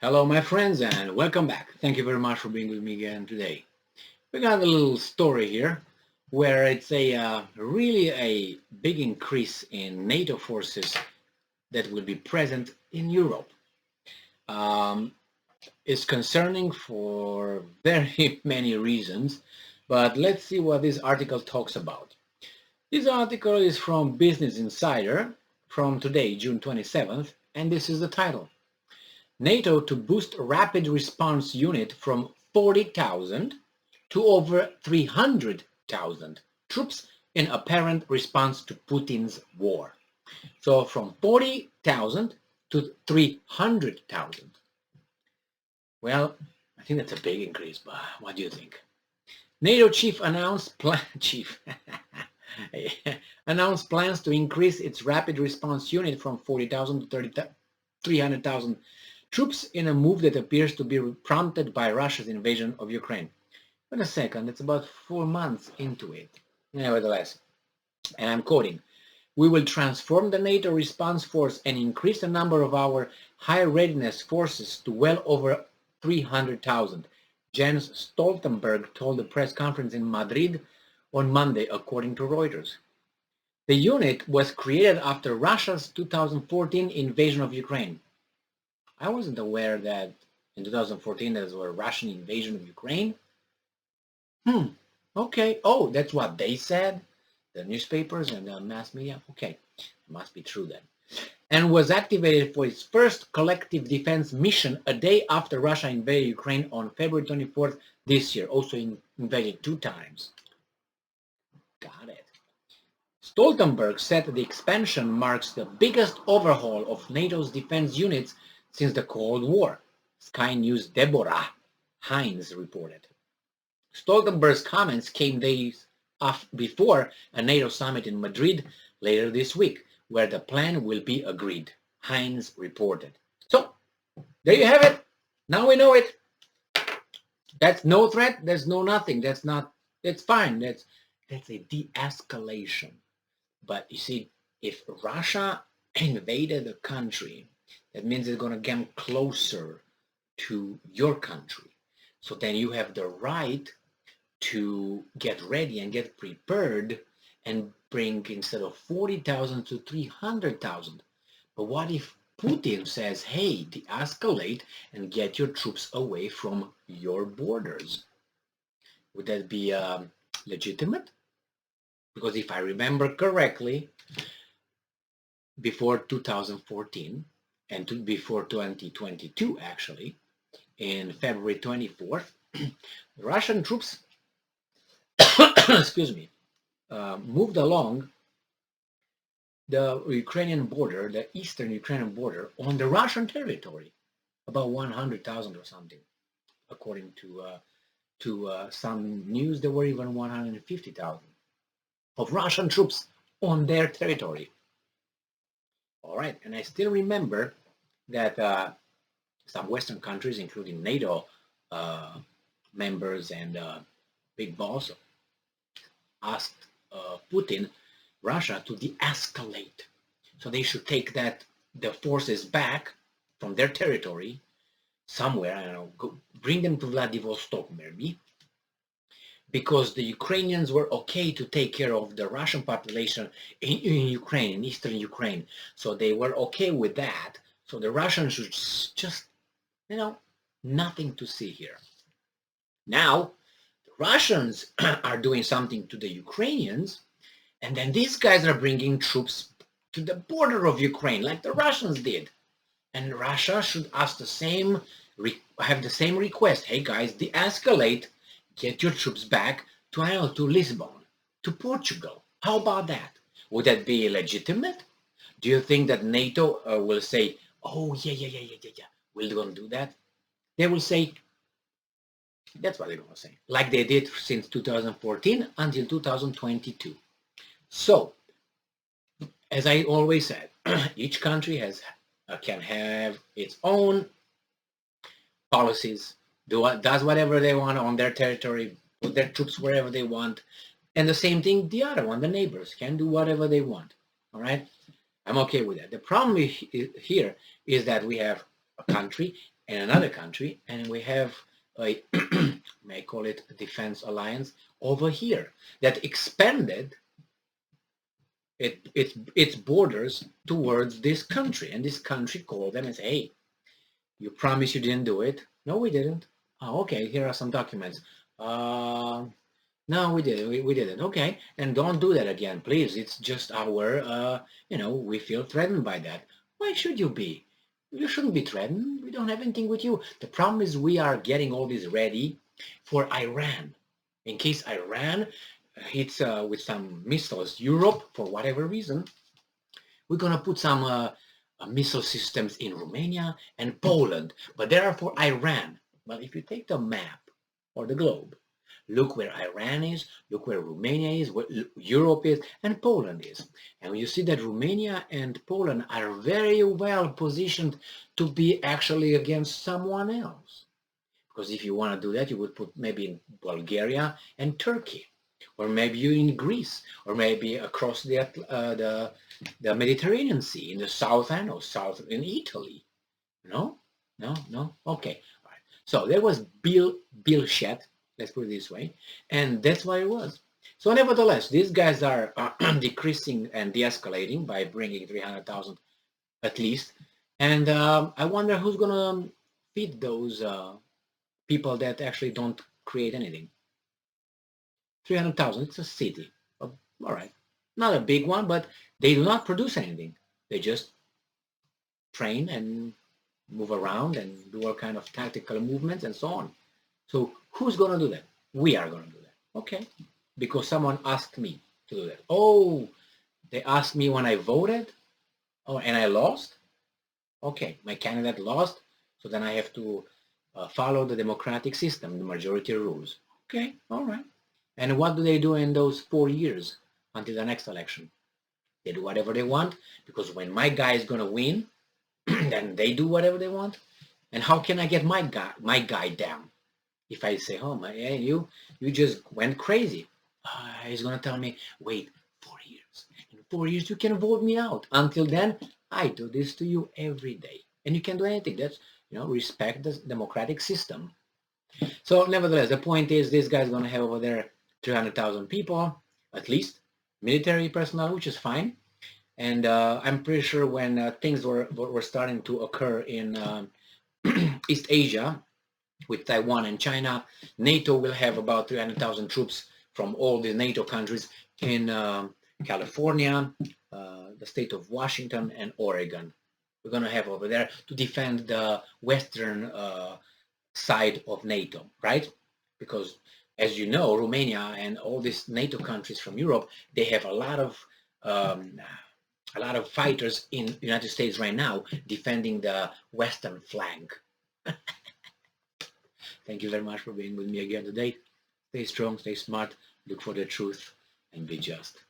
Hello, my friends, and welcome back. Thank you very much for being with me again today. We got a little story here where it's really a big increase in NATO forces that will be present in Europe. Um, it's concerning for very many reasons, but let's see what this article talks about. This article is from Business Insider from today, June 27th, and this is the title. NATO to boost rapid response unit from 40,000 to over 300,000 troops in apparent response to Putin's war. So from 40,000 to 300,000. Well, I think that's a big increase, but what do you think? NATO chief announced announced plans to increase its rapid response unit from 40,000 to 300,000 troops in a move that appears to be prompted by Russia's invasion of Ukraine. Wait a second, it's about 4 months into it. Nevertheless, and I'm quoting, we will transform the NATO response force and increase the number of our high readiness forces to well over 300,000. Jens Stoltenberg told the press conference in Madrid on Monday, according to Reuters. The unit was created after Russia's 2014 invasion of Ukraine. I wasn't aware that in 2014 there was a Russian invasion of Ukraine. Okay. Oh, that's what they said? The newspapers and the mass media? Okay. It must be true then. And was activated for its first collective defense mission a day after Russia invaded Ukraine on February 24th this year. Also invaded 2 times. Got it. Stoltenberg said the expansion marks the biggest overhaul of NATO's defense units since the Cold War, Sky News' Deborah Hines reported. Stoltenberg's comments came days before a NATO summit in Madrid later this week, where the plan will be agreed, Hines reported. So, there you have it. Now we know it. That's no threat. There's no nothing. That's fine. That's a de-escalation. But you see, if Russia invaded a country, that means it's going to get closer to your country. So then you have the right to get ready and get prepared and bring instead of 40,000 to 300,000. But what if Putin says, hey, de-escalate and get your troops away from your borders? Would that be legitimate? Because if I remember correctly, before 2014 and before 2022 actually, in February 24th, Russian troops excuse me, moved along the Ukrainian border, the eastern Ukrainian border, on the Russian territory, about 100,000 or something, according to some news. There were even 150,000 of Russian troops on their territory. All right, and I still remember that some Western countries, including NATO members and Big Boss, asked Putin, Russia, to de-escalate. So they should take the forces back from their territory somewhere, I don't know, bring them to Vladivostok maybe, because the Ukrainians were okay to take care of the Russian population in Ukraine, in eastern Ukraine. So they were okay with that. So the Russians should just, nothing to see here. Now, the Russians are doing something to the Ukrainians, and then these guys are bringing troops to the border of Ukraine, like the Russians did. And Russia should ask have the same request. Hey guys, de-escalate, get your troops back to Lisbon, to Portugal. How about that? Would that be legitimate? Do you think that NATO will say, oh, yeah, we're going to do that? They will say, that's what they're going to say, like they did since 2014 until 2022. So, as I always said, each country can have its own policies, does whatever they want on their territory, put their troops wherever they want, and the same thing the other one, the neighbors, can do whatever they want. All right, I'm okay with that. The problem here is that we have a country and another country, and we have a, may I call it a defense alliance over here that expanded its borders towards this country, and this country called them and say, hey, you promised you didn't do it. No, we didn't. Oh, okay, here are some documents. No, we didn't. We didn't. Okay, and don't do that again, please. It's just our, we feel threatened by that. Why should you be? You shouldn't be threatened. We don't have anything with you. The problem is we are getting all this ready for Iran. In case Iran hits with some missiles Europe for whatever reason, we're going to put some missile systems in Romania and Poland, but they are for Iran. But if you take the map or the globe, look where Iran is, look where Romania is, where Europe is, and Poland is. And you see that Romania and Poland are very well positioned to be actually against someone else. Because if you want to do that, you would put maybe in Bulgaria and Turkey, or maybe you in Greece, or maybe across the Mediterranean Sea in the south end or south in Italy. No, no, no. Okay, all right. So there was bullshit. Let's put it this way, and that's what it was. So nevertheless, these guys are decreasing and de-escalating by bringing 300,000 at least. And I wonder who's gonna feed those people that actually don't create anything. 300,000, it's a city. All right. Not a big one, but they do not produce anything. They just train and move around and do all kind of tactical movements and so on. So who's going to do that? We are going to do that. Okay. Because someone asked me to do that. Oh, they asked me when I voted. Oh, and I lost. Okay, my candidate lost. So then I have to follow the democratic system, the majority rules. Okay, all right. And what do they do in those 4 years until the next election? They do whatever they want, because when my guy is going to win, then they do whatever they want. And how can I get my guy down? If I say, oh, you just went crazy. He's going to tell me, wait, 4 years. In 4 years, you can vote me out. Until then, I do this to you every day. And you can do anything. That's, respect the democratic system. So nevertheless, the point is this guy's going to have over there 300,000 people, at least, military personnel, which is fine. And I'm pretty sure when things were starting to occur in East Asia, with Taiwan and China, NATO will have about 300,000 troops from all the NATO countries in California, the state of Washington, and Oregon. We're going to have over there to defend the western side of NATO, right? Because, as you know, Romania and all these NATO countries from Europe, they have a lot of fighters in the United States right now defending the western flank. Thank you very much for being with me again today. Stay strong, stay smart, look for the truth, and be just.